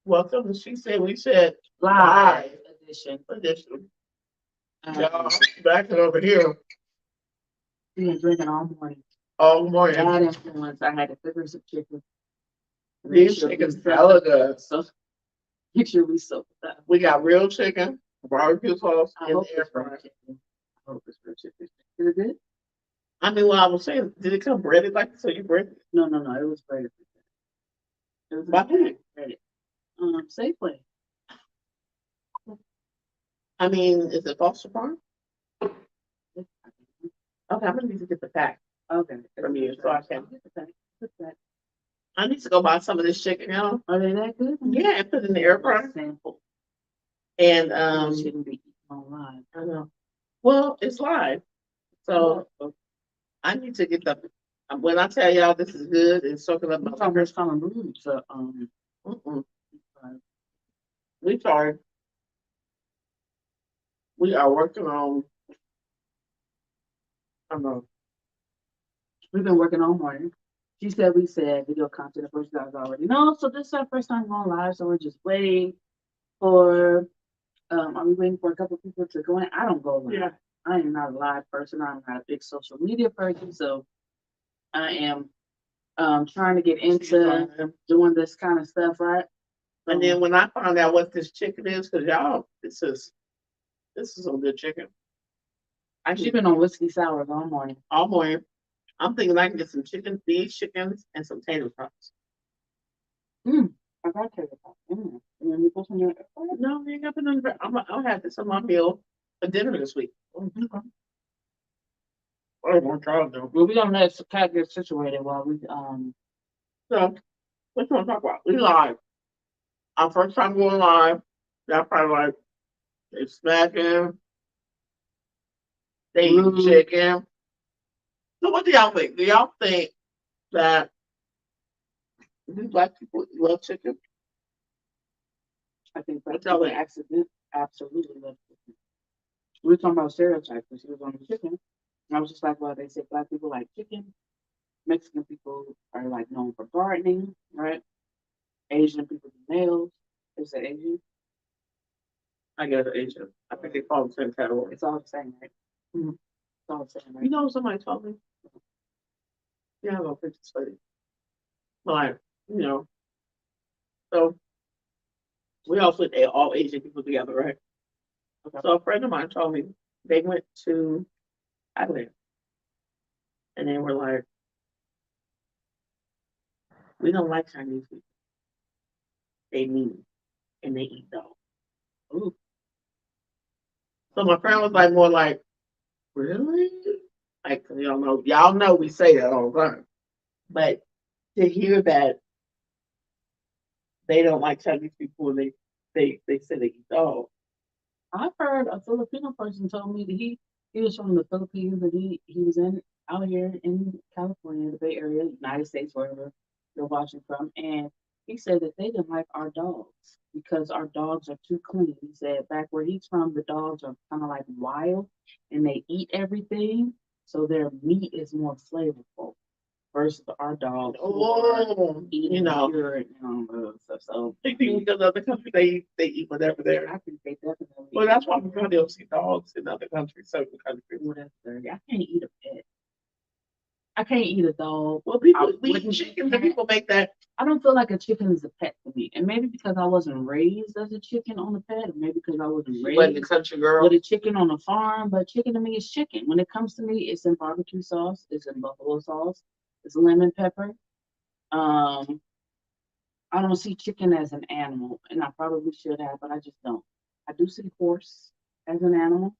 Welcome. She said we said live edition. edition. Um, Y'all back it over here been drinking all morning. all morning. Bad influence. I had to figure some chicken. Make These sure we chickens soak hella it. good. So make sure we soak it up. We got real chicken, barbecue sauce, I in hope the air it's real fryer. chicken. I hope it's real chicken. Is it good? I mean, what I was saying, did it come breaded like so you bread it? No, no, no. It was breaded. It was By who? breaded. Safeway. I mean, is it Foster Farm? Okay, I'm gonna need to get the pack Okay. from you so I can. Get the pack. Get that. I need to go buy some of this chicken now. Are they that good? Yeah, and put it in the air fryer. Sample. And It shouldn't be eaten online. I know. Well, it's live, so I need to get the. When I tell y'all this is good, it's soaking up my. I'm talking about kind of rude. So Mm-mm. We sorry. We are working on. I don't know. we've been working all morning. She said we said video content. Of course, you guys already know. So this is our first time going live. So we're just waiting for. Are we waiting for a couple people to go in? I don't go live. Yeah. I am not a live person. I'm not a big social media person. So I am trying to get into doing this kind of stuff, right? And then when I found out what this chicken is, because y'all, this is some good chicken. She's been on whiskey sours all morning. All morning. I'm thinking I can get some chicken, these chickens, and some tater tots. I got tater tots. And then you put some in your. No, you ain't got to put it on. I'll have this on my meal for dinner this week. Okay. I want y'all to do. Well, we gonna let Cat get situated while we So, what you want to talk about? We live. Our first time going live. Y'all probably like, they smacking, they eat chicken. So, what do y'all think? Do y'all think that do black people love chicken? I think that's how they accident absolutely love chicken. We were talking about stereotypes when she was on the chicken. And I was just like, well, they say black people like chicken. Mexican people are like known for gardening, right? Asian people do nails. Is it Asian? I guess Asian. I think they fall the same category. It's all the same, right? Mm-hmm. It's all the same, right? You know, somebody told me. Yeah, I don't think it's funny. Like, you know, so we also all Asian people together, right? Okay. So a friend of mine told me they went to Thailand and they were like, we don't like Chinese people. They mean and they eat dog. Ooh. So my friend was like more like, really? Like, y'all know we say that all the time. But to hear that they don't like Chinese people and they say they eat dog. I've heard a Filipino person told me that he was from the Philippines and he was in out here in California, the Bay Area, United States, wherever you're watching from, and he said that they didn't like our dogs because our dogs are too clean. He said back where he's from, the dogs are kind of like wild and they eat everything, so their meat is more flavorful versus our dogs. Eating pure and stuff. So I think because other countries they eat whatever there. I think they definitely. Well, that's why we probably don't see dogs in other countries, certain countries. Whatever. I can't eat a pet. I can't eat a dog. Well, people eat chicken, and people make that. I don't feel like a chicken is a pet for me, and maybe because I wasn't raised as a chicken on a pet, or maybe because I wasn't raised the country girl with a chicken on a farm. But chicken to me is chicken. When it comes to me, it's in barbecue sauce, it's in buffalo sauce, it's lemon pepper. I don't see chicken as an animal, and I probably should have, but I just don't. I do see horse as an animal.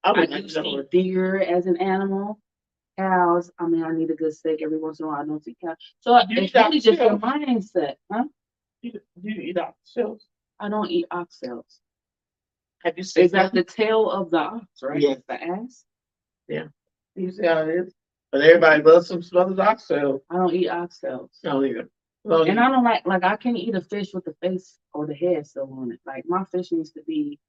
I do see deer as an animal. Cows. I mean, I need a good steak every once in a while. I don't see cows. So it's really just your mindset, huh? Do you eat oxtails? I don't eat oxtails. Have you seen? Is that the tail of the ox, right? Yes. The ass. Yeah. You see how it is? But everybody loves some smothered oxtails. I don't eat oxtails. I don't either. And I don't like I can't eat a fish with the face or the head still on it. Like my fish needs to be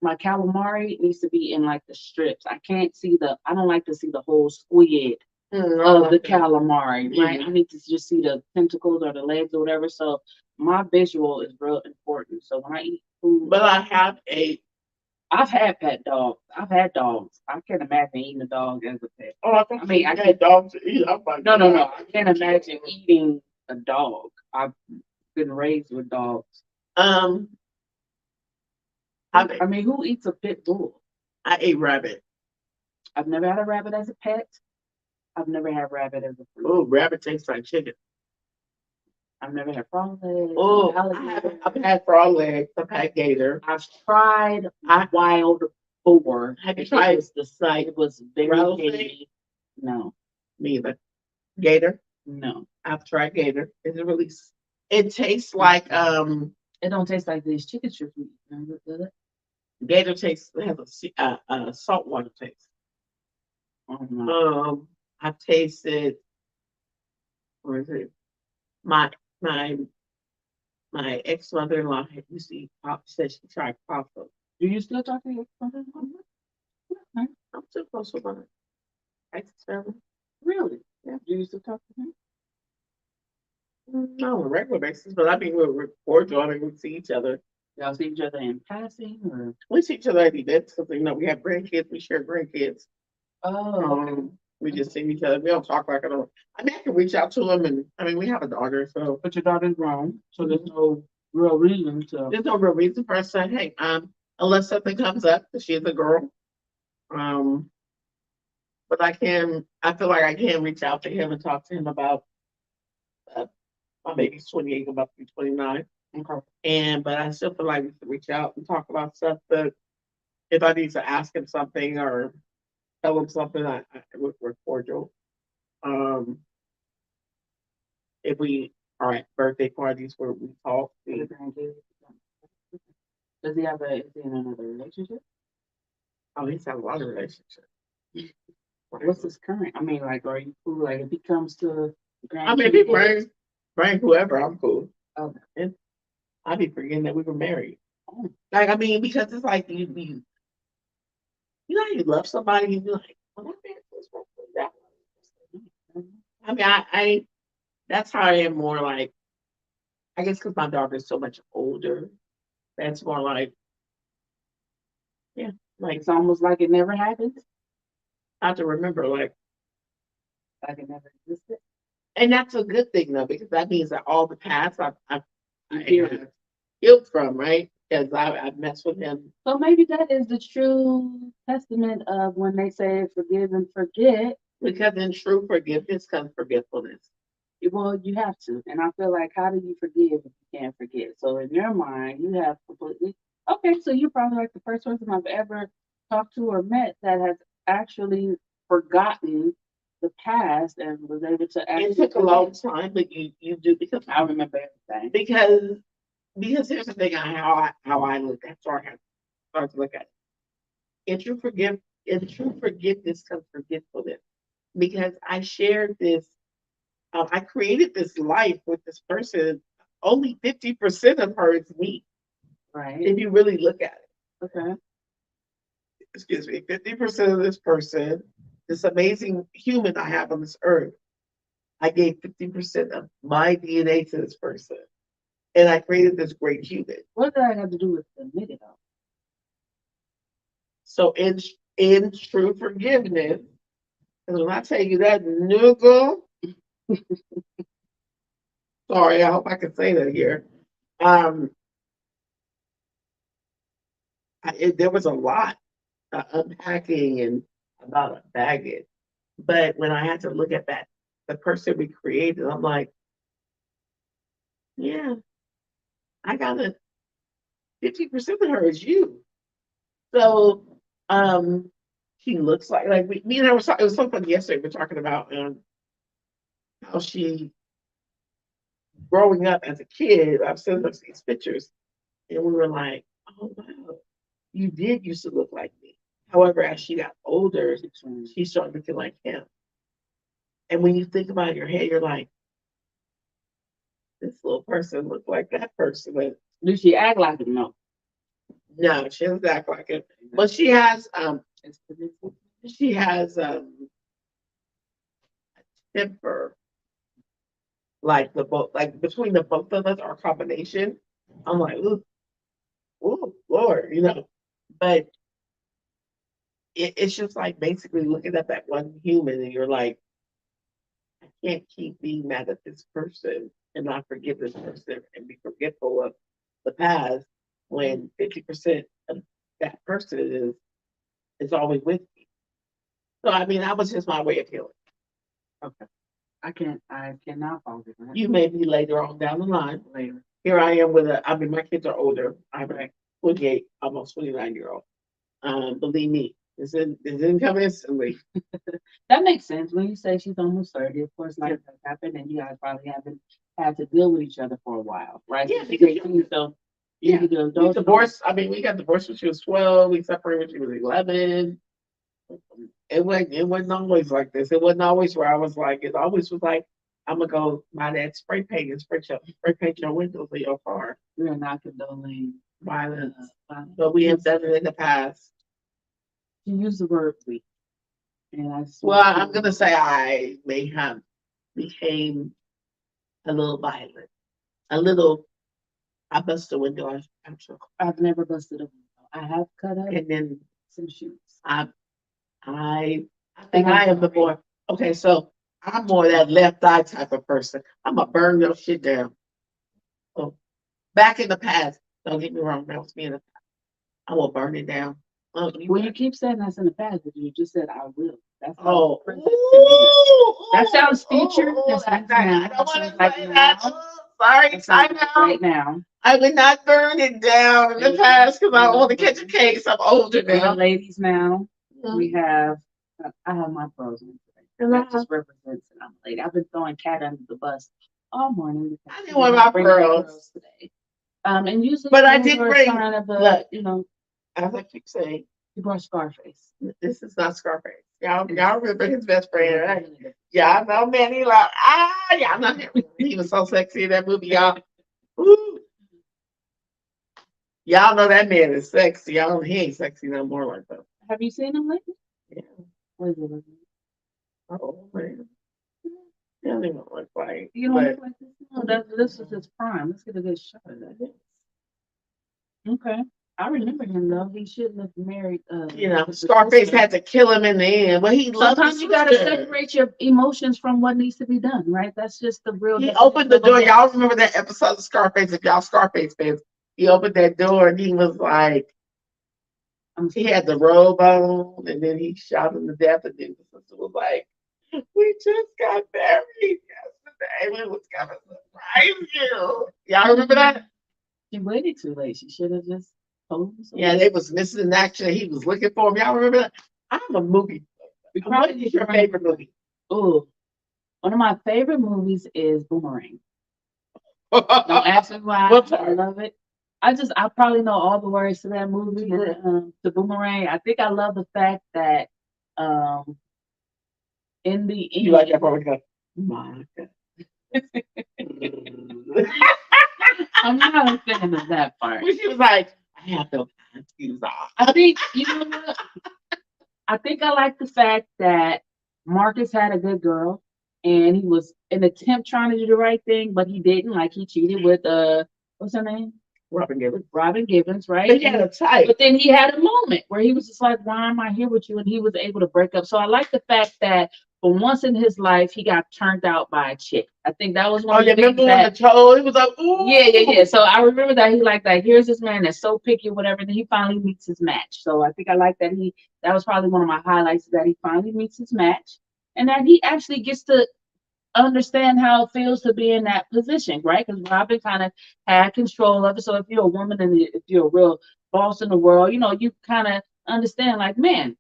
my calamari needs to be in like the strips. I don't like to see the whole squid of the calamari, right? I need to just see the tentacles or the legs or whatever. So my visual is real important. So when I eat food, But I have a I've had pet dogs. I've had dogs. I can't imagine eating a dog as a pet. oh, I thought I mean, I I had dogs to eat. I'm like, no, no, no. I can't imagine eating a dog. I've been raised with dogs. Um, I I mean, who eats a pit bull? I ate rabbit. I've never had a rabbit as a pet. I've never had rabbit as a fruit. Oh, rabbit tastes like chicken. I've never had frog legs. Oh, Alligator. I've had frog legs. I've had gator. I've tried wild boar. Have you It tried was the sight. It was very rattlesnake? gamey. No, Neither. Gator. no. I've tried gator. It's really. It tastes like It don't taste like these chicken strips we eat. Remember, does it? gator tastes has a saltwater taste. Oh, no. I've tasted. Where is it? My my my ex mother in law used to eat pop. Said she tried pop. Do you still talk to your brother? Okay. I'm still close with my ex family. Really? Yeah. Do you still talk to him? No, on a regular basis, but I mean we're cordial. I mean we see each other. Y'all see each other in passing, or We see each other at events because you know we have grandkids. We share grandkids. oh, We just see each other. We don't talk like I don't. I mean I can reach out to them, and I mean we have a daughter, so but your daughter's grown, so there's no real reason to. there's no real reason for us to say, hey, unless something comes up, because she's a girl. Um, but I feel like I can reach out to him and talk to him about my baby's 28, about to be 29. Okay. But I still feel like we should reach out and talk about stuff. But if I need to ask him something or tell him something, we're cordial. Um, if we are at birthday parties where we talk, Does he have a? Is he in another relationship? he's had a lot of relationships. What's his current? I mean, like, are you cool? Like, if he comes to I mean, if he bring whoever, I'm cool. Okay. And I'd be forgetting that we were married. Oh. Like, I mean, because it's like you know, how you love somebody, you be like, well, that man was that one. I mean, I that's how I am more like, I guess because my daughter is so much older, that's more like, yeah, like It's almost like it never happened. I have to remember, like it never existed. and that's a good thing though, because that means that all the past I Hear have healed from, right? Because I've messed with him. So maybe that is the true testament of when they say forgive and forget. Because in true forgiveness comes forgetfulness. Well, you have to. And I feel like, how do you forgive if you can't forget? So in your mind, you have completely, okay, so you're probably like the first person I've ever talked to or met that has actually forgotten the past and was able to actually. It took a long time, but you do because I remember everything. Because here's the thing, how I look at sorry, I start to look at it. In true forgiveness comes forgetfulness. Because I shared this, I created this life with this person. Only 50% of her is me. Right. If you really look at it. Okay. Excuse me, 50% of this person, this amazing human I have on this earth, I gave 50% of my DNA to this person. And I created this great human. What does that have to do with the nigga though? So in true forgiveness, because when I tell you that nigga, sorry, I hope I can say that here. There was a lot unpacking and about baggage, but when I had to look at that, the person we created, I'm like, yeah, I got a 50% of her is you. So she looks like me and her was it was so funny yesterday. We're talking about how she growing up as a kid. I've seen these pictures, and we were like, oh wow, you did used to look like me. However, as she got older, she started looking like him. And when you think about it in your head, you're like, this little person looked like that person. And do she act like it? No. No, she doesn't act like it. But she has a temper like the both, like between the both of us, our combination, I'm like, ooh, Lord, But it's just like basically looking at that one human, and you're like, I can't keep being mad at this person and not forgive this person and be forgetful of the past when 50% of that person is always with me. So I mean, that was just my way of healing. Okay. I cannot follow that. You may be later on down the line. Later. Here I am I mean, my kids are older. I'm a 28, almost 29-year old. Believe me, this didn't come instantly. That makes sense. When you say she's almost 30, of course, life has happened and you guys probably haven't had to deal with each other for a while, right? Yeah, So because so yeah, you do we those divorced. I mean, we got divorced when she was 12. We separated when she was 11. It wasn't always like this. It wasn't always where I was like. It always was like, I'm gonna go buy that spray paint and spray paint your windows of your car. we are not condoning Violence, violence. but we have done it in the past. You use the word we, and I just Well, want I'm gonna say I may have became a little violent, a little. I bust the window. I'm sure, I've never busted a window. I have cut up and then some shoes. I I think And I I'm am the sorry. more okay. So I'm more that left eye type of person. I'm gonna burn your shit down. So back in the past, don't get me wrong, that was me in the past. I will burn it down. Oh, Well, you keep saying that's in the past, but you just said I will. That's not oh, present to me. That sounds future. ooh, That sounds I now. don't That want sounds to like say that. now. Sorry, That time sounds like out. right now. I would not burn it down in the past because I don't want to catch a case. I'm older We are now. ladies now. We Mhm. have. I have my frozen today. And That just represents that I'm a lady. I've been throwing cat under the bus all morning I because didn't we want did my not bring any pearls, today. And usually but I those did are a bring. sign of Look, as I keep saying, you brought Scarface. this is not Scarface. Y'all, It's- y'all remember his best friend, right? Y'all know Manny Love. Y'all know him. He was so sexy in that movie, y'all. Woo. Y'all know that man is sexy. Y'all, he ain't sexy no more like that. Have you seen him lately? Yeah. What is it? Oh man. He don't even look like. You don't look like this. No, this is his prime. Let's get a good shot of that. Okay. I remember him though. He shouldn't have married. The Scarface sister. had to kill him in the end, but he loved Sometimes his you gotta sister. separate your emotions from what needs to be done, right? That's just the real. He definition opened the of a door. man. Y'all remember that episode of Scarface? If y'all Scarface fans, he opened that door and he was like, he had the robe on, and then he shot him to death, and then the sister was like, "We just got married yesterday. We was gonna surprise you." Y'all remember that? She waited too late. She should have just told him. So Yeah, they was missing in action. He was looking for him. Y'all remember that? I'm a movie. we What probably is your favorite movie? Oh, one of my favorite movies is Boomerang. Don't What ask me why. I part? love it. I probably know all the words to that movie. The Boomerang. I think I love the fact that um in the You like that end, part when you go, Monica. I'm not a fan of that part. When she was like, I have no panties on. I think you know what? I think I like the fact that Marcus had a good girl and he was an attempt trying to do the right thing, but he didn't. Like he cheated with what's her name? Robin Givens. Robin Givens, right? But he had a type. But then he had a moment where he was just like, "Why am I here with you?" And he was able to break up. So I like the fact that for once in his life, he got turned out by a chick. I think that was one Oh, of you the things remember when the that. toe? He was like, ooh. Yeah. So I remember that he like that. Here's this man that's so picky, whatever. And then he finally meets his match. So I think I like that he. That was probably one of my highlights, is that he finally meets his match, and that he actually gets to understand how it feels to be in that position, right? Because Robin kind of had control of it. So if you're a woman and if you're a real boss in the world, you kind of understand, like, man,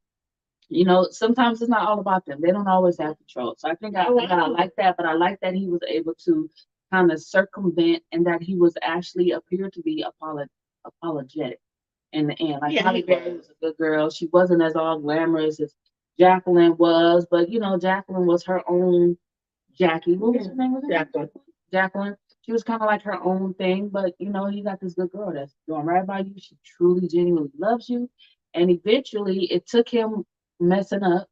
sometimes it's not all about them. They don't always have control. So I like that, but I like that he was able to kind of circumvent and that he was actually appeared to be apologetic in the end. Like Yeah, Halle he Berry was. was a good girl. She wasn't as all glamorous as Jacqueline was, but Jacqueline was her own Jackie. What was her name? Was it Jacqueline. Jacqueline? She was kind of like her own thing, but you got this good girl that's doing right by you. She truly, genuinely loves you. And eventually, it took him messing up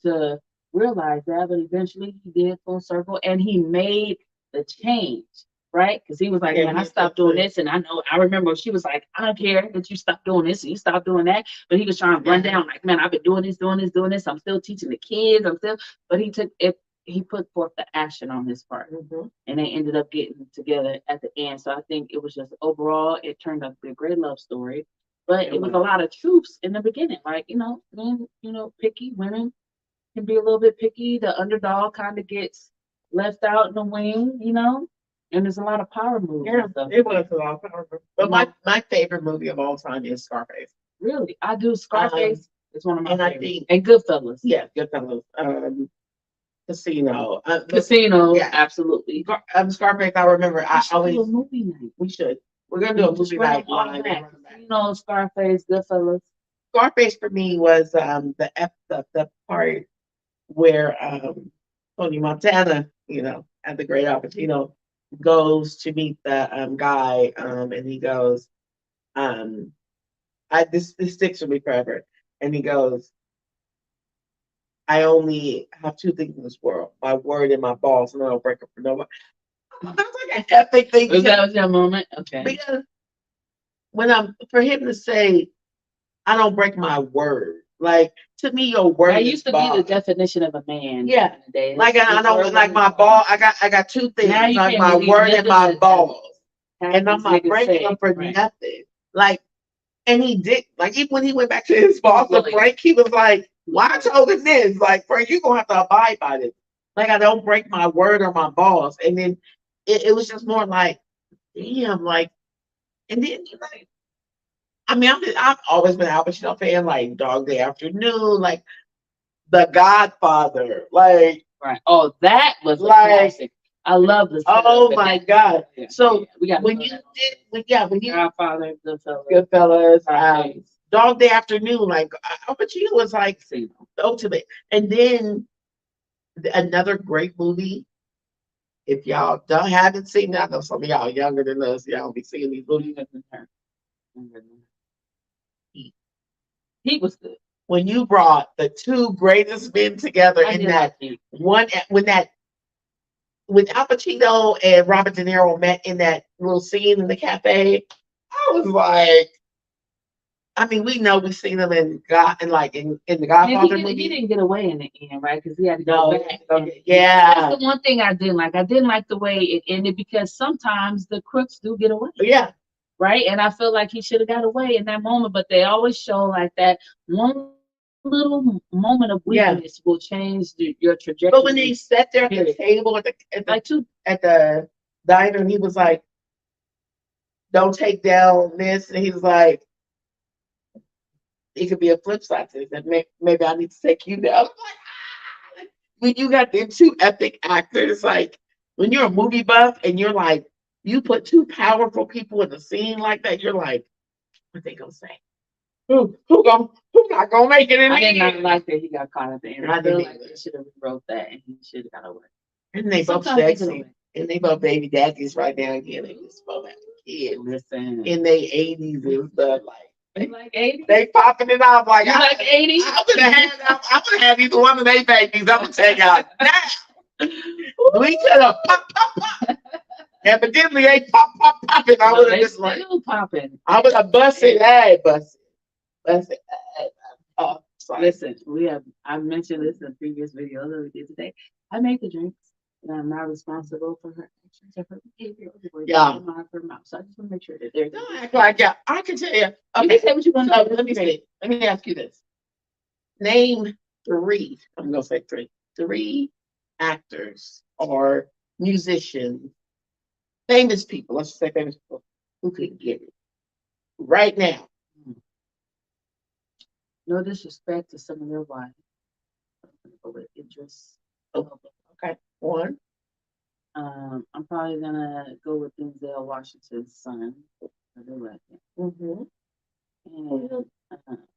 to realize that, but eventually he did full circle and he made the change, right? Because he was like, Yeah, man, I he stopped took doing the this, and I remember she was like, I don't care that you stopped doing this and you stopped doing that, but he was trying to run yeah. down like, man, I've been doing this, doing this, doing this. I'm still teaching the kids. I'm still, but he took it. He put forth the action on his part, Mm-hmm. and they ended up getting together at the end. So I think it was just overall, it turned out to be a great love story. But It it was a was. lot of truths in the beginning, like men, picky women can be a little bit picky. The underdog kind of gets left out in the wing. And there's a lot of power moves Yeah, and stuff. it was a lot of powerful. But You know, my favorite movie of all time is Scarface. really, I do. Um, Scarface is one of my and I favorites, think and Goodfellas, yeah, Goodfellas, Casino. Casino, Yeah, absolutely. Scarface. I remember. We I should do a always movie night. we should. We're gonna do a Just movie run them night all live and back. run them back. Casino, Scarface, Goodfellas. Scarface for me was the part where Tony Montana, at the Great Al Pacino, goes to meet the guy, and he goes, um, this sticks with me forever, and he goes, I only have two things in this world: my word and my balls, and I don't break up for nobody. That's like an epic thing Was that was your moment? Okay. because when I'm for him to say, I don't break my word. Like to me, your word That is used to be the bond. definition of a man Yeah. back in the day. Like I His word don't was like his my bond. ball. I got two Now things, you like can't my believe word and nothing my that balls. half And I'm these not niggas breaking them say. for Right. nothing. Like, and he did. Like even when he went back to his boss of Bully. Frank, he was like, "Why I told him this? Like, Frank, you gonna have to abide by this. Like I don't break my word or my balls." And then it was just more like, damn, like, and then you like. I mean, I've always been an Al Pacino fan, like Dog Day Afternoon, like The Godfather, like Right. Oh, that was a like classic. I love the setup oh in my that. god. Yeah, So we got when you did when you Godfather, Goodfellas, Goodfellas, Scarface, Dog Day Afternoon, like Al Pacino was like Casino. the ultimate. And then another great movie. If y'all don't haven't seen that, I know some of y'all younger than us, y'all be seeing these movies. Younger than her. Younger than her. He was good. When you brought the two greatest men together I in did that like Heat. one when Al Pacino and Robert De Niro met in that little scene in the cafe, I was like, I mean, we know we've seen them in God and like in the And Godfather he movie. didn't get away in the end, right? Because he had to No, go back. okay, That's yeah, the one thing I didn't like. I didn't like the way it ended because sometimes the crooks do get away, yeah, right? And I feel like he should have got away in that moment, but they always show like that one little moment of yeah. weakness will change your But when they trajectory. sat there at the Period. table Like two, at the diner, and he was like, "Don't take down this," and he was like, "It could be a flip side to this, and maybe I need to take you down." I'm like, ah! When you got the two epic actors, like when you're a movie buff and you're like, you put two powerful people in a scene like that, you're like, what they gonna say? Who not gonna make it in I the did not end? like that he got caught at the end. I I feel didn't like either. they should have rewrote that and he should have got away. And they both Sometimes they get sexy. away. And they both baby daddies right now again. They just both have kids Listen, in their 80s and stuff. you Like like 80? they popping it off like You like 80? I'm gonna have either one of their babies. I'm gonna take out now. We could have pop pop pop. Evidently they pop pop popping. I No, would have they just like still popping. I would have busted hey busted. Sorry. Listen, I mentioned this in a previous video that we did today. I make the drinks and I'm not responsible for her actions or her behavior or the way Yeah. she comes out of her mouth. So I just want to make sure that they're Don't act like yeah. I can tell you. You Okay. can say what you want So to let me see. Let me ask you this. Name three. I'm gonna say three. Three actors or musicians, famous people. Let's just say famous people who could get it right now. No disrespect to some of their wives. I'm gonna go with Idris. Oh, okay. One. I'm probably gonna go with Denzel Washington's son. I do like him. Mm-hmm. And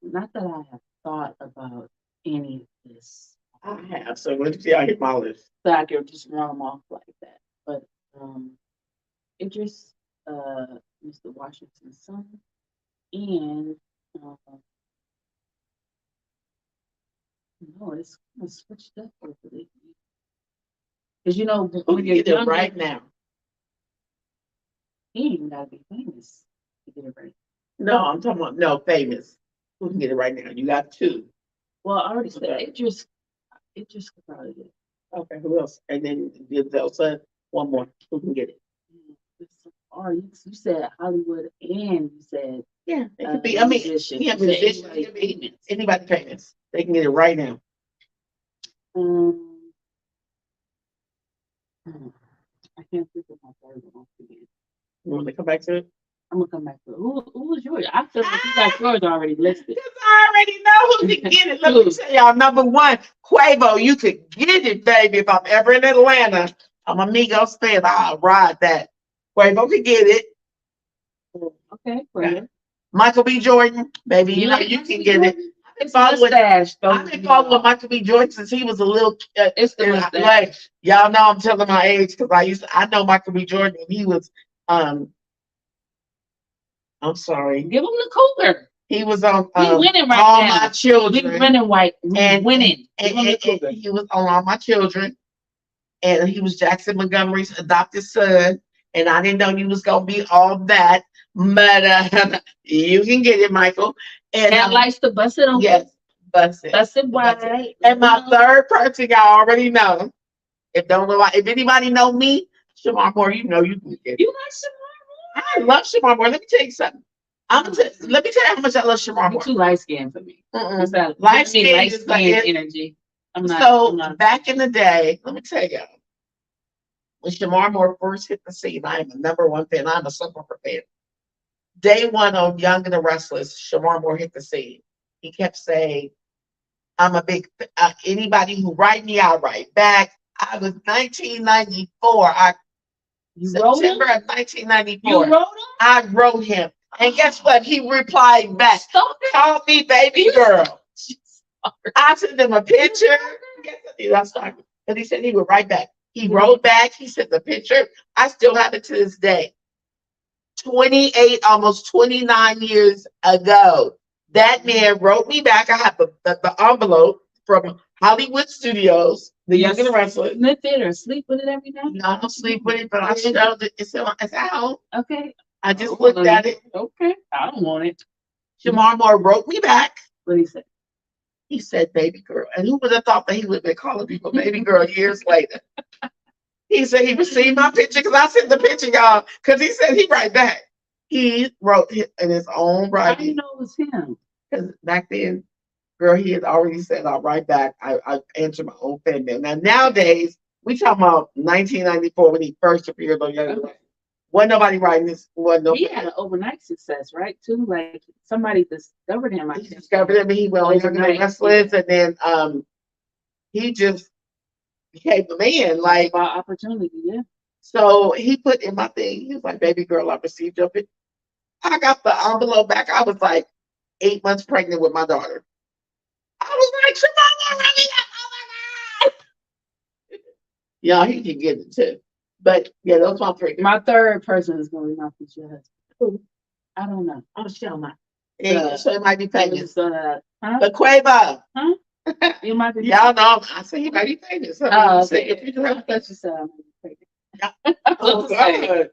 not that I have thought about any of this. I have. So let's see. I hit my list. So I could just run them off like that. But Idris, Mr. Washington's son, and uh, no, it's kind of switched up over the because Who when can you're get it younger, right now? He ain't even gotta be famous to get it right. No, I'm talking about no famous. Who can get it right now? You got two. Well, I already said Okay. Idris could probably get it. Okay, who else? And then give Elsa one more. Who can get it? It's so hard. You said Hollywood and you said Yeah, it could be. I mean, musician. yeah, You said musician. anybody It could be famous. anybody famous. They can get it right now. Um, I can't think of my third one again. You want to come back to it? I'm gonna come back to it. Who was yours? I feel like you got yours already listed. Because I already know who can get it. Let me tell y'all, number one, Quavo, you could get it, baby. If I'm ever in Atlanta, I'm a Migos fan. I'll ride that. Quavo could get it. Okay, well, Michael B. Jordan, baby, you know like you Michael can B. get it. Jordan? I've been It's following, mustache. I've been following Michael B. Jordan since he was a little. It's the mustache. Like y'all know, I'm telling my age because I know Michael B. Jordan. And he was, I'm sorry, Give him the cougar. he was on We winning right All now. My Children. We winning white. We and winning. and he was on All My Children, and he was Jackson Montgomery's adopted son. And I didn't know you was gonna be all that, but you can get it, Michael. And likes to bust it on. yes, bust it. Bust it wide. And my third person, y'all already know. If anybody know me, Shamar Moore, you know you can get it. You like Shamar? I love Shamar Moore. Let me tell you something. Let me tell you how much I love Shamar Moore. You're too light skinned for me. Light skin energy. I'm not. Back in the day, let me tell you, when Shamar Moore first hit the scene, I am a number one fan. I'm a sucker for fan. Day one on Young and the Restless, Shamar Moore hit the scene. He kept saying, I'm a big, anybody who write me, I'll write back. I was 1994. September of 1994. You wrote him? I wrote him. And guess what? He replied back. Call me baby girl. I sent him a picture. But he said he would write back. He wrote back. He sent the picture. I still have it to this day. 28, almost 29 years ago. That man wrote me back. I have the envelope from Hollywood Studios, The Young and the Restless. In the theater, sleep with it every night? No, I don't sleep with it, but I showed it. It's out. Okay. I just looked at it. Okay. I don't want it. Shamar Moore wrote me back. What he said? He said, baby girl. And who would have thought that he would have been calling people baby girl years later? He said he received my picture because I sent the picture, y'all, because he said he'd write back. He wrote it in his own writing. How do you know it was him? Because back then, girl, he had already said, I'll write back. I answered my own fan mail. Now, nowadays, we talking about 1994 when he first appeared on Young and the Restless. Wasn't nobody writing this. He had an overnight success, right? Too, like somebody discovered him. He discovered him, and he went on Young and the Restless, and then he just became the man. Like about opportunity, yeah. So he put in my thing. He was like, "Baby girl, I received your picture." I got the envelope back. I was like 8 months pregnant with my daughter. I was like, "Shimon, really? Oh my god!" Yeah, he can get it too. But yeah, those my three. My third person is going to be my future husband. Who? I don't know. I'm sure not. So it might be famous. Huh? But Quavo. Huh? You might be. Y'all know. I say he might be famous. Oh, okay. If you do have a said I'm pregnant. Oh, God.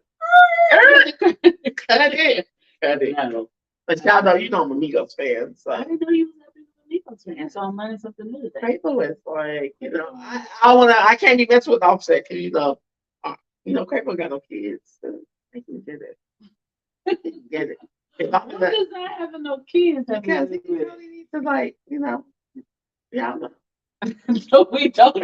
Cut it. No. But y'all know, I'm a Migos fan. So. I didn't know you was a Migos fan. So I'm learning something new today. Quavo is like, I can't be messed with Offset because Quavo got no kids. So I can get it. Get it. What does not having no kids? Because he really needs to yeah. No, we don't.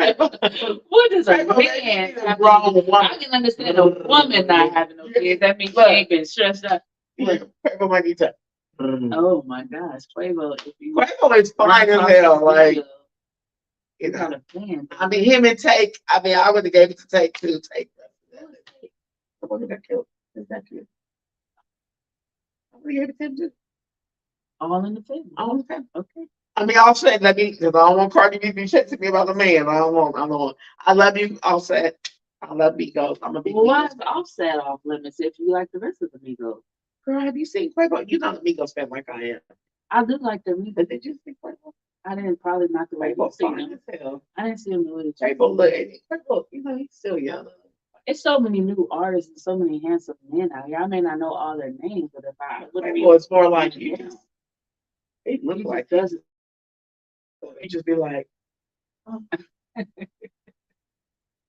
What is a man? I can understand a woman not having no kids. That means she ain't been stressed out. Quavo might need to. Oh my gosh, Quavo! Quavo is fine as hell. Like, kind of fan. I mean, him and Take. I mean, I would have gave it to Take too. Take. The one that got killed. Is that cute? I would have gave it to him too. All in the family. All in the family. Okay. I mean, Offset, because I don't want Cardi B to be chasing me about a man. I don't want. I love you, Offset. I love Migos. I'm a big Migos. Why is Offset off limits if you like the rest of the Migos? Girl, have you seen Quavo? You're not a Migos fan like I am. I do like the Migos. But did you see Quavo? I didn't probably not the way you see him. I didn't see him the way Quavo, look, Quavo, he's still young. it's so many new artists and so many handsome men out here. I may not know all their names, but if I would Well, it's more like you yeah, just, they look he just like does it. it. You just be like, oh.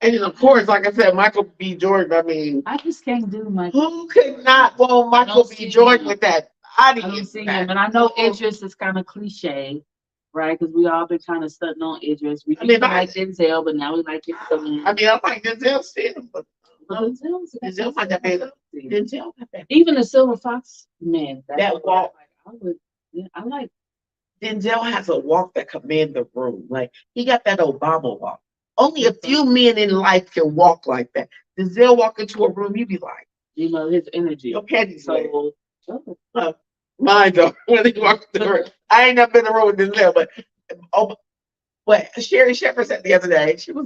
And then, of course, like I said, Michael B. Jordan. I mean, I just can't do my. who could not want I Michael don't B. see Jordan him. with that I body? don't see That, him, and I know oh, Idris is kind of cliche, right? Because we all been kind of studying on Idris. We I used mean, to like Denzel, but now we like his I singing. mean, I like Denzel still, but But no, Denzel's Denzel might not be. Denzel got that. even the Silver Fox man. That walk. I would. Yeah, I like. Denzel has a walk that commands the room. Like he got that Obama walk. Only a few men in life can walk like that. Denzel walk into a room, you be like, You know his energy. your panties wet. So. Mine though. When he walked in the room, I ain't never been in the room with Denzel, but oh, but Sherry Shepherd said the other day, she was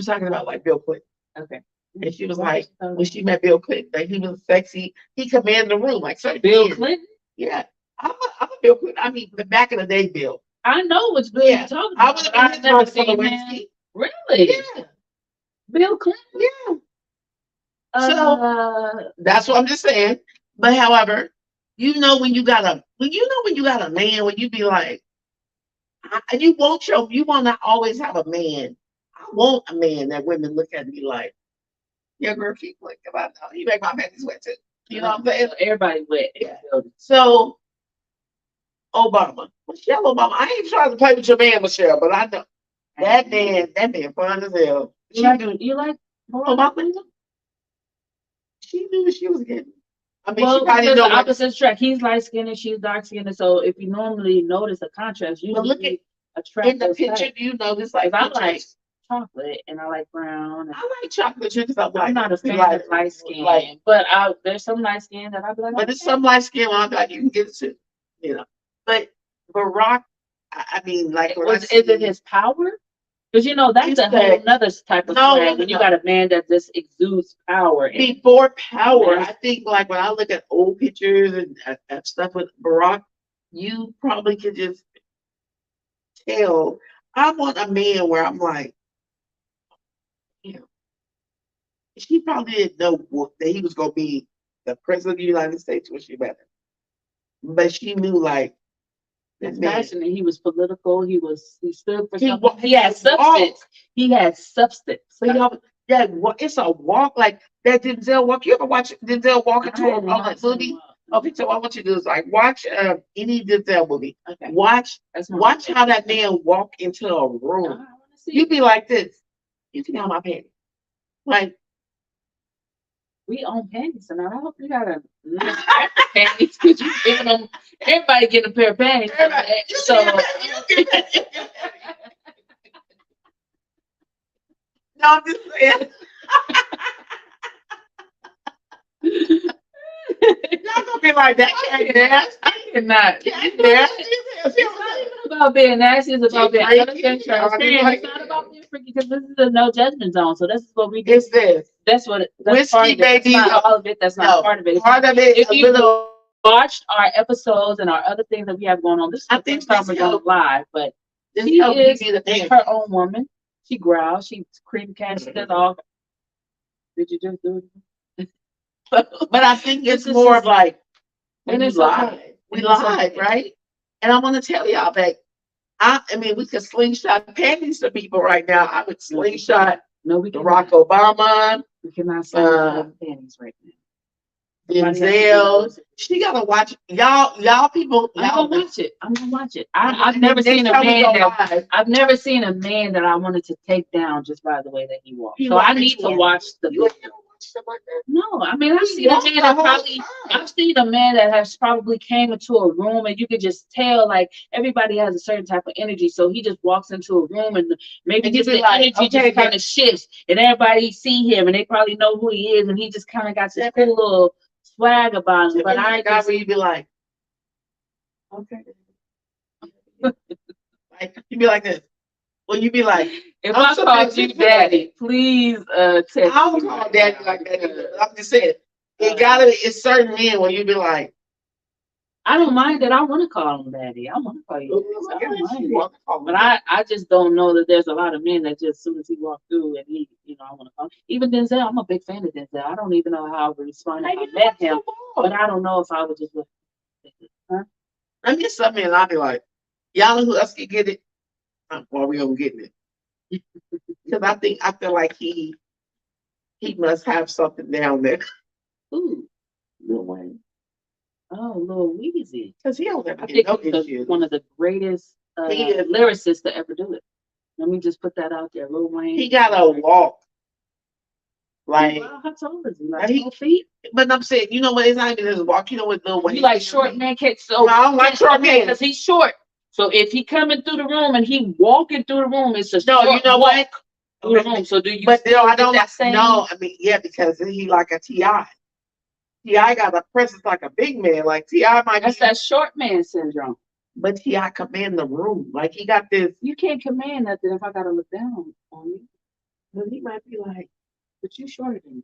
talking about like Bill Clinton. Okay. And she was like, when she met Bill Clinton, that he was sexy. He commanded the room like certain Bill men. Clinton. Yeah, I'm a Bill Clinton. I mean, the back in the day, Bill. I know which Bill Yeah, you're talking I about. was but I've never seen him. Lewinsky. Really? Yeah, Bill Clinton. yeah. So that's what I'm just saying. But however, when you got a man, when you be like, you want to always have a man. I want a man that women look at me like, yeah, girl, keep looking about you make my panties wet too. You know what I'm saying? So everybody wet. Yeah. So Obama, Michelle Obama. I ain't trying to play with your man, Michelle, but I know that man fun as hell. You like Obama? She knew what she was getting. I mean, well, she probably because know the opposite track. He's light skinned and she's dark skinned. So if you normally notice a contrast, you look at attract in the picture. You notice like I like chocolate and I like brown. And I like chocolate too because I'm not a fan of light skin, but there's some light skin that I be like. But there's some light skin I'm like you can get it too, But Barack, I mean, like, is it his power? Because that's a whole nother type of swag when you got a man that just exudes power. Before power, I think like when I look at old pictures and stuff with Barack, you probably could just tell. I want a man where I'm like, she probably didn't know that he was going to be the president of the United States when she met him, but she knew like. His passionate. He was political. He stood for something. He had substance. He had substance. So it's a walk like that Denzel walk. You ever watch Denzel walk into a movie? Okay, so what I want you to do is like watch any Denzel movie. Okay. Watch how that man walk into a room. You be like this. You can have my panties. Like we own panties, and I hope you got a nice panties because you giving them. Everybody getting a pair of panties. So. No, I'm just saying. Y'all gonna be like that. I cannot. It's not even about being nasty. It's about being honest and transparent. It's not about being freaky because this is a no judgment zone. So this is what we do. It's this. That's what. That's Whiskey, baby. That's not all of it. That's not part of it. Part of it. If you watched our episodes and our other things that we have going on, this is the first time we're going live. But she is her own woman. She growls. She cream cat. She does all. Did you just do it? But I think it's more of like when we live. We live, right? And I want to tell y'all that I mean we could slingshot panties to people right now. I would slingshot Barack Obama. We cannot slingshot panties right now. Denzel. She gotta watch y'all people. I'm gonna watch it. I've never seen a man that I wanted to take down just by the way that he walked. So I need to watch the video. No, I mean I've seen a man that has probably came into a room and you could just tell like everybody has a certain type of energy. So he just walks into a room and maybe just the energy just kind of shifts and everybody see him and they probably know who he is and he just kind of got this cool little swag about him. But I got where you be like, okay. Like you be like this. Well, you be like, if I called you daddy, please text me. I don't call daddy like that either. I'm just saying, it's certain men where you be like, I don't mind that. I want to call him daddy. I want to call you daddy. So I don't mind it. But I I just don't know that there's a lot of men that just as soon as he walked through and he, I want to call him. Even Denzel, I'm a big fan of Denzel. I don't even know how I would respond if I met him, but I don't know if I would just look. Huh? I mean, some men, I'll be like, y'all know who else can get it? Well, we gonna get it. Because I feel like he must have something down there. Ooh, Lil Wayne. oh, Lil Weezy. Because he don't ever I get think no he's issues. one of the greatest He is. lyricists to ever do it. Let me just put that out there, Lil Wayne. He got a walk. Like, Wow, how tall is he? Like he- 12 feet? but I'm saying, you know what? It's not even his walk. You know what Lil Wayne? You like short man can't so No, I don't like short men. because he's short. So if he coming through the room and he walking through the room, it's a No, short you know walk what? through the room. So do you? But no, I get don't that like. same? No, I mean, yeah, because he like a Ti. Ti got a presence like a big man. Like Ti might That's be, that short man syndrome. but Ti command the room. Like he got this. You can't command nothing if I gotta look down on you. But he might be like But you shorter than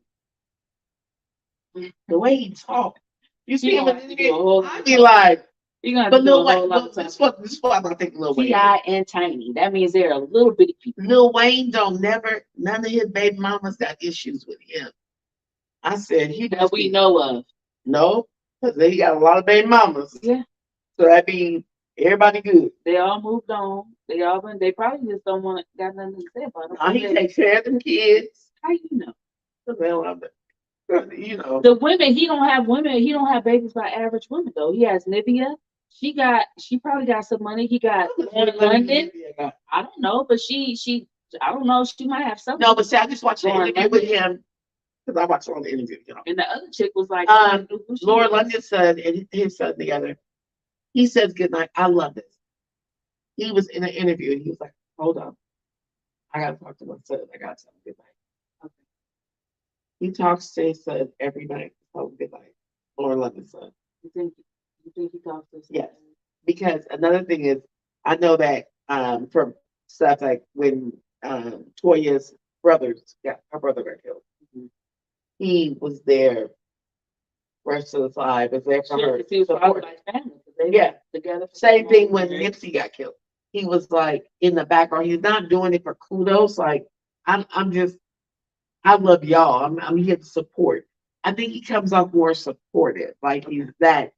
me. the way he talk. You see him in gonna the have to do a interview. whole I'd be like, You're gonna have but to do a Lil whole Wayne. lot of time. This is what I think Lil Wayne. Ti and tiny. That means they're a little bitty people. Lil Wayne don't never. None of his baby mamas got issues with him. I said he That must we be know of. no, because he got a lot of baby mamas. Yeah. So that means everybody good. They all moved on. They all been. They probably just don't want to got nothing to say about them. Now he takes care of them kids. How you know? 'Cause they don't have the- you know. The women, he don't have women. He don't have babies by average women though. He has Nivea. She probably got some money. He got London. I don't know, but I don't know. She might have something. No, but see, I just watched an Lauren interview with him because I watched all the interviews. You know, And the other chick was like, Laura London's son and his son together. He says goodnight. I love this. He was in an interview and he was like, "Hold on, I gotta talk to my son. I gotta tell him good night." Okay. He talks to his son every night. Tell him good night. Laura London's son. You think he talks to? Yes. Because another thing is, I know that from stuff like when Toya's her brother got killed. Mhm. He was there rest of the time, was there for her. He was support. like family. They Yeah. together. Same thing when Nipsey got killed. He was like in the background. He's not doing it for kudos. Like I'm just I love y'all. I'm here to support. I think he comes off more supportive. Like he's that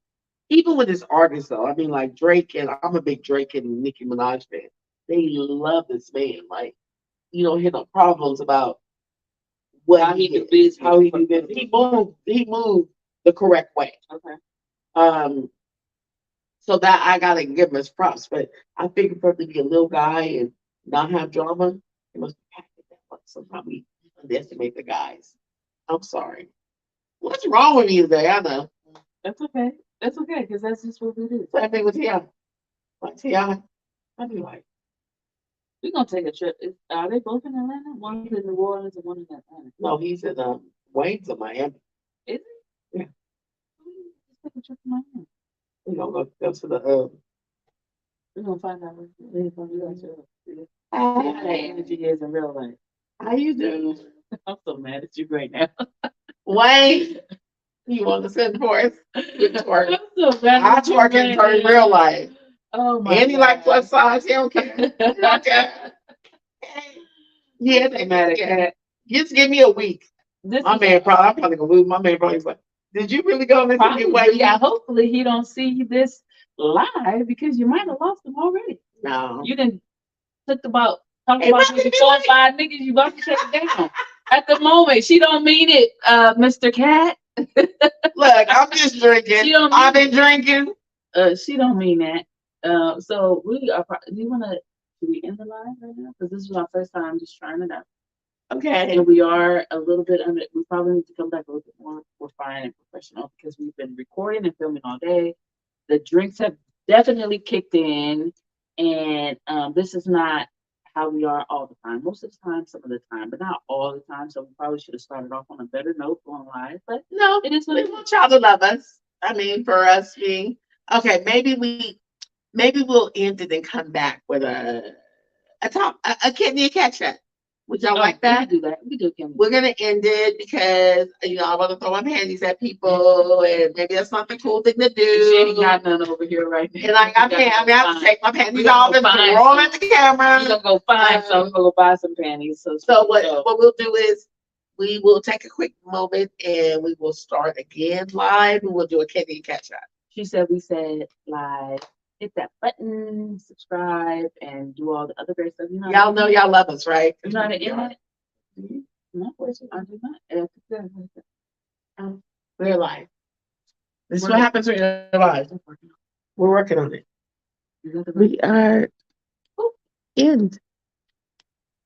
even with his artists though. I mean like Drake and I'm a big Drake and Nicki Minaj fan. They love this man. Like you don't hear no problems about what How he he do did, business. how he do this. He moved the correct way. Okay. So that I gotta give him his props. But I figured for him to be a little guy and not have drama, he must be packed that much. Sometimes we underestimate the guys. I'm sorry. What's wrong with me today? I know. That's okay. That's okay because that's just what we do. Same thing with Ti. Like Ti, I'd be like, We're gonna take a trip. Are they both in Atlanta? One's in New Orleans and one in Atlanta. no, he's in Wayne's in Miami. Is it? Yeah. Let's take a trip to Miami. We're gonna go to the We're gonna find out what they're gonna do. See how how that energy is in real life. you doing? I'm so mad at you right now. Wayne, you want to send for us? Good twerk. I'm so mad I at you twerk in right now. real life. Oh my And he God. like plus size, he don't care. He don't care. Yeah, they mad at cat. Just give me a week. This My is man probably, I'm probably gonna lose. My man probably like, did you really go and listen to probably, Wayne? yeah. Hopefully he don't see this live because you might have lost him already. No. You didn't talk about Hey, maybe Rocky, 4 or 5 niggas. You about to shut it down. At the moment, she don't mean it, Mr. Cat. Look, I'm just drinking. She don't I've mean been drinking. She don't mean that. So we are. Do you wanna? Do we end the live right now? Because this is my first time just trying it out. Okay. And we are a little bit under. We probably need to come back a little bit more refined and professional because we've been recording and filming all day. The drinks have definitely kicked in, and this is not how we are all the time. Most of the time, some of the time, but not all the time. So we probably should have started off on a better note going live. But No, it is what we it is. want y'all to love us. I mean, for us being okay, maybe we'll end it and come back with a kidney catch up. Would y'all like that? We can do that. We do Candi. We're gonna end it because I want to throw my panties at people, and maybe that's not the cool thing to She ain't do. got none over here right now. And I have to take my panties We off gonna and go throw find them at the camera. We're gonna go find some. We're gonna go buy some panties. So what we'll do is we will take a quick moment and we will start again live. We will do a Candi and catch up. She said we said like hit that button, subscribe, and do all the other great stuff. You know, Y'all know y'all love us, right? you know how to end it? No, I do not. We're live. This is what happens when you're live. We're working on it. We are end.